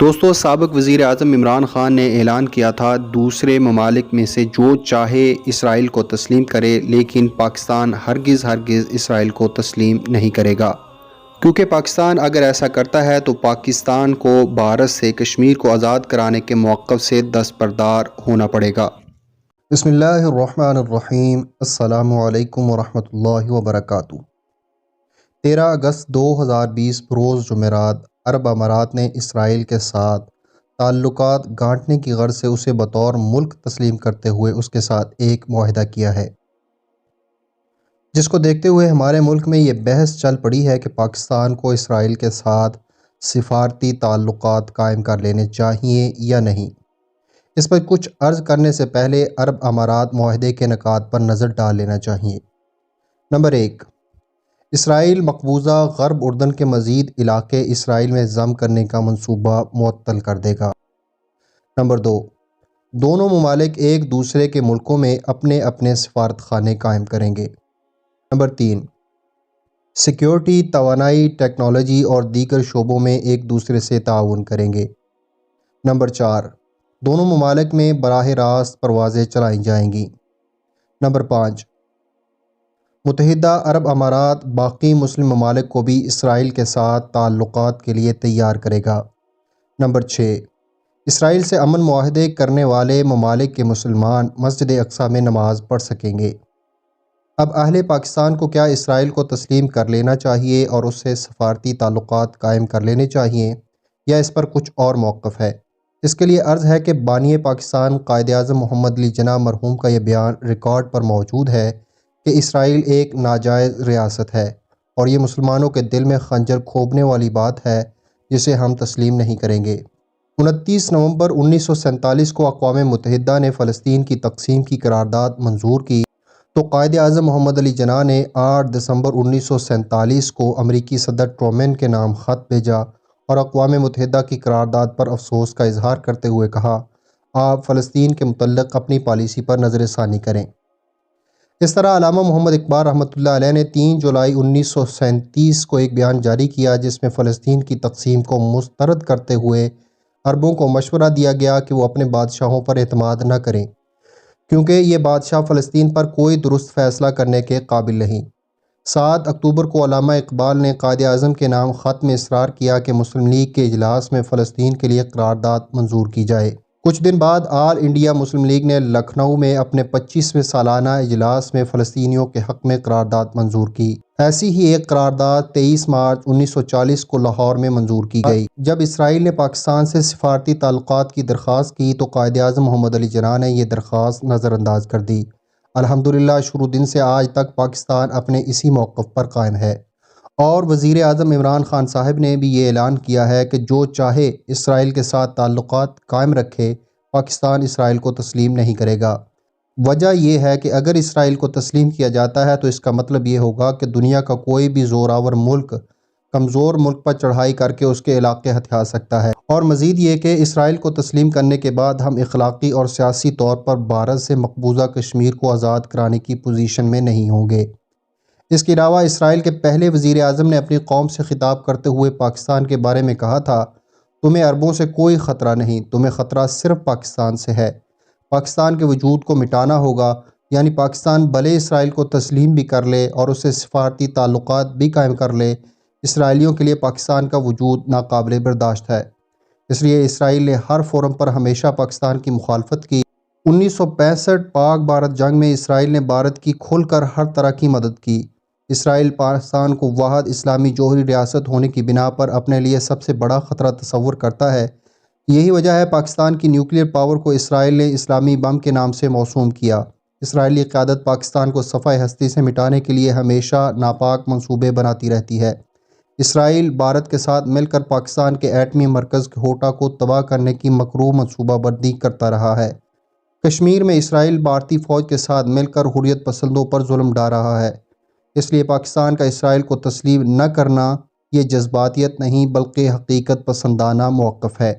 دوستو، سابق وزیر اعظم عمران خان نے اعلان کیا تھا دوسرے ممالک میں سے جو چاہے اسرائیل کو تسلیم کرے، لیکن پاکستان ہرگز اسرائیل کو تسلیم نہیں کرے گا، کیونکہ پاکستان اگر ایسا کرتا ہے تو پاکستان کو بھارت سے کشمیر کو آزاد کرانے کے موقف سے دستبردار ہونا پڑے گا۔ بسم اللہ الرحمن الرحیم۔ السلام علیکم ورحمۃ اللہ وبرکاتہ۔ 13 اگست 2020 بروز جمعرات عرب امارات نے اسرائیل کے ساتھ تعلقات گانٹنے کی غرض سے اسے بطور ملک تسلیم کرتے ہوئے اس کے ساتھ ایک معاہدہ کیا ہے، جس کو دیکھتے ہوئے ہمارے ملک میں یہ بحث چل پڑی ہے کہ پاکستان کو اسرائیل کے ساتھ سفارتی تعلقات قائم کر لینے چاہیے یا نہیں۔ اس پر کچھ عرض کرنے سے پہلے عرب امارات معاہدے کے نکات پر نظر ڈال لینا چاہیے۔ نمبر 1، اسرائیل مقبوضہ غرب اردن کے مزید علاقے اسرائیل میں ضم کرنے کا منصوبہ معطل کر دے گا۔ نمبر 2، دونوں ممالک ایک دوسرے کے ملکوں میں اپنے اپنے سفارت خانے قائم کریں گے۔ نمبر 3، سیکیورٹی، توانائی، ٹیکنالوجی اور دیگر شعبوں میں ایک دوسرے سے تعاون کریں گے۔ نمبر 4، دونوں ممالک میں براہ راست پروازیں چلائی جائیں گی۔ نمبر 5، متحدہ عرب امارات باقی مسلم ممالک کو بھی اسرائیل کے ساتھ تعلقات کے لیے تیار کرے گا۔ نمبر 6، اسرائیل سے امن معاہدے کرنے والے ممالک کے مسلمان مسجد اقصیٰ میں نماز پڑھ سکیں گے۔ اب اہل پاکستان کو کیا اسرائیل کو تسلیم کر لینا چاہیے اور اس سے سفارتی تعلقات قائم کر لینے چاہیے، یا اس پر کچھ اور موقف ہے؟ اس کے لیے عرض ہے کہ بانی پاکستان قائد اعظم محمد علی جناح مرحوم کا یہ بیان ریکارڈ پر موجود ہے کہ اسرائیل ایک ناجائز ریاست ہے اور یہ مسلمانوں کے دل میں خنجر کھوبنے والی بات ہے جسے ہم تسلیم نہیں کریں گے۔ 29 نومبر 1947 کو اقوام متحدہ نے فلسطین کی تقسیم کی قرارداد منظور کی تو قائد اعظم محمد علی جناح نے 8 دسمبر 1947 کو امریکی صدر ٹرومین کے نام خط بھیجا اور اقوام متحدہ کی قرارداد پر افسوس کا اظہار کرتے ہوئے کہا، آپ فلسطین کے متعلق اپنی پالیسی پر نظر ثانی کریں۔ اس طرح علامہ محمد اقبال رحمۃ اللہ علیہ نے 3 جولائی 1937 کو ایک بیان جاری کیا جس میں فلسطین کی تقسیم کو مسترد کرتے ہوئے عربوں کو مشورہ دیا گیا کہ وہ اپنے بادشاہوں پر اعتماد نہ کریں، کیونکہ یہ بادشاہ فلسطین پر کوئی درست فیصلہ کرنے کے قابل نہیں۔ 7 اکتوبر کو علامہ اقبال نے قائد اعظم کے نام خط میں اصرار کیا کہ مسلم لیگ کے اجلاس میں فلسطین کے لیے قرارداد منظور کی جائے۔ کچھ دن بعد آل انڈیا مسلم لیگ نے لکھنؤ میں اپنے 25ویں سالانہ اجلاس میں فلسطینیوں کے حق میں قرارداد منظور کی۔ ایسی ہی ایک قرارداد 23 مارچ 1940 کو لاہور میں منظور کی گئی۔ جب اسرائیل نے پاکستان سے سفارتی تعلقات کی درخواست کی تو قائد اعظم محمد علی جناح نے یہ درخواست نظر انداز کر دی۔ الحمدللہ شروع دن سے آج تک پاکستان اپنے اسی موقف پر قائم ہے، اور وزیر اعظم عمران خان صاحب نے بھی یہ اعلان کیا ہے کہ جو چاہے اسرائیل کے ساتھ تعلقات قائم رکھے، پاکستان اسرائیل کو تسلیم نہیں کرے گا۔ وجہ یہ ہے کہ اگر اسرائیل کو تسلیم کیا جاتا ہے تو اس کا مطلب یہ ہوگا کہ دنیا کا کوئی بھی زوراور ملک کمزور ملک پر چڑھائی کر کے اس کے علاقے ہتھیا سکتا ہے، اور مزید یہ کہ اسرائیل کو تسلیم کرنے کے بعد ہم اخلاقی اور سیاسی طور پر بھارت سے مقبوضہ کشمیر کو آزاد کرانے کی پوزیشن میں نہیں ہوں گے۔ اس کے علاوہ اسرائیل کے پہلے وزیر اعظم نے اپنی قوم سے خطاب کرتے ہوئے پاکستان کے بارے میں کہا تھا، تمہیں عربوں سے کوئی خطرہ نہیں، تمہیں خطرہ صرف پاکستان سے ہے۔ پاکستان کے وجود کو مٹانا ہوگا، یعنی پاکستان بھلے اسرائیل کو تسلیم بھی کر لے اور اس سے سفارتی تعلقات بھی قائم کر لے، اسرائیلیوں کے لیے پاکستان کا وجود ناقابل برداشت ہے۔ اس لیے اسرائیل نے ہر فورم پر ہمیشہ پاکستان کی مخالفت کی۔ 1965 پاک بھارت جنگ میں اسرائیل نے بھارت کی کھل کر ہر طرح کی مدد کی۔ اسرائیل پاکستان کو واحد اسلامی جوہری ریاست ہونے کی بنا پر اپنے لیے سب سے بڑا خطرہ تصور کرتا ہے۔ یہی وجہ ہے پاکستان کی نیوکلیئر پاور کو اسرائیل نے اسلامی بم کے نام سے موسوم کیا۔ اسرائیلی قیادت پاکستان کو صفحہ ہستی سے مٹانے کے لیے ہمیشہ ناپاک منصوبے بناتی رہتی ہے۔ اسرائیل بھارت کے ساتھ مل کر پاکستان کے ایٹمی مرکز کوہٹا کو تباہ کرنے کی مکروہ منصوبہ بندی کرتا رہا ہے۔ کشمیر میں اسرائیل بھارتی فوج کے ساتھ مل کر حریت پسندوں پر ظلم ڈھا رہا ہے۔ اس لیے پاکستان کا اسرائیل کو تسلیم نہ کرنا یہ جذباتیت نہیں بلکہ حقیقت پسندانہ موقف ہے۔